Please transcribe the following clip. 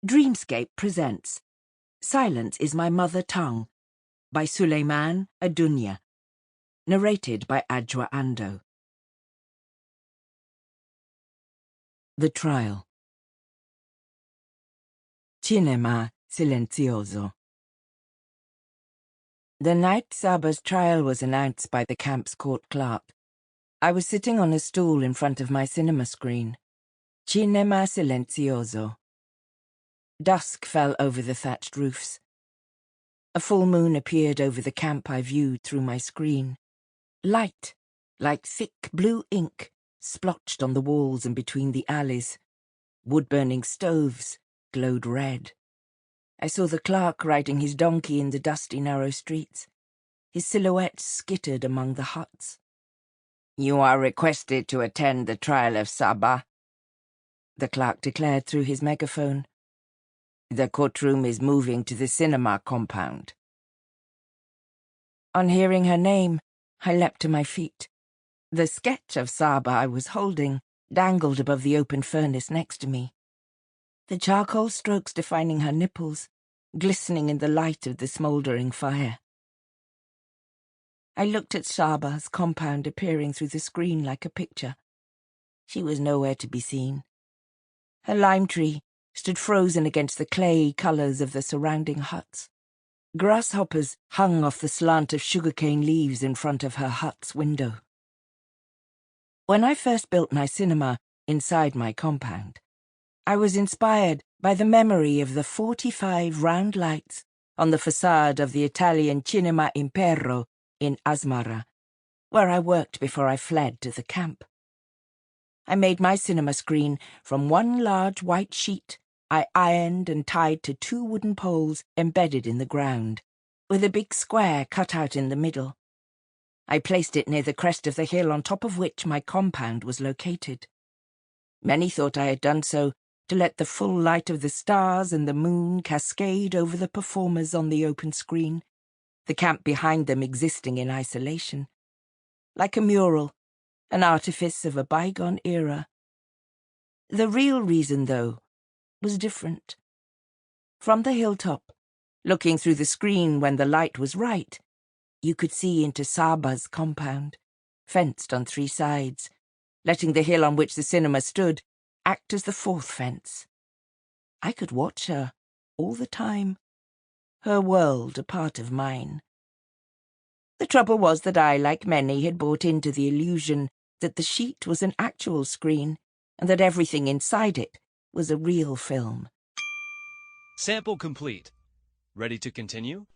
Dreamscape presents Silence is My Mother Tongue by Sulaiman Addonia. Narrated by Adjoa Andoh. The Trial. Cinema Silenzioso. The night Saba's trial was announced by the camp's court clerk, I was sitting on a stool in front of my cinema screen. Cinema Silenzioso. Dusk fell over the thatched roofs. A full moon appeared over the camp I viewed through my screen. Light, like thick blue ink, splotched on the walls and between the alleys. Wood-burning stoves glowed red. I saw the clerk riding his donkey in the dusty, narrow streets. His silhouette skittered among the huts. "You are requested to attend the trial of Saba," the clerk declared through his megaphone. "The courtroom is moving to the cinema compound." On hearing her name, I leapt to my feet. The sketch of Saba I was holding dangled above the open furnace next to me, the charcoal strokes defining her nipples, glistening in the light of the smouldering fire. I looked at Saba's compound appearing through the screen like a picture. She was nowhere to be seen. Her lime tree stood frozen against the clay colours of the surrounding huts. Grasshoppers hung off the slant of sugarcane leaves in front of her hut's window. When I first built my cinema inside my compound, I was inspired by the memory of the 45 round lights on the facade of the Italian Cinema Impero in Asmara, where I worked before I fled to the camp. I made my cinema screen from one large white sheet I ironed and tied to 2 wooden poles embedded in the ground, with a big square cut out in the middle. I placed it near the crest of the hill on top of which my compound was located. Many thought I had done so to let the full light of the stars and the moon cascade over the performers on the open screen, the camp behind them existing in isolation. Like a mural, an artifice of a bygone era. The real reason, though, was different. From the hilltop, looking through the screen when the light was right, you could see into Saba's compound, fenced on 3 sides, letting the hill on which the cinema stood act as the 4th fence. I could watch her all the time, her world a part of mine. The trouble was that I, like many, had bought into the illusion that the sheet was an actual screen and that everything inside it was a real film. Sample complete. Ready to continue?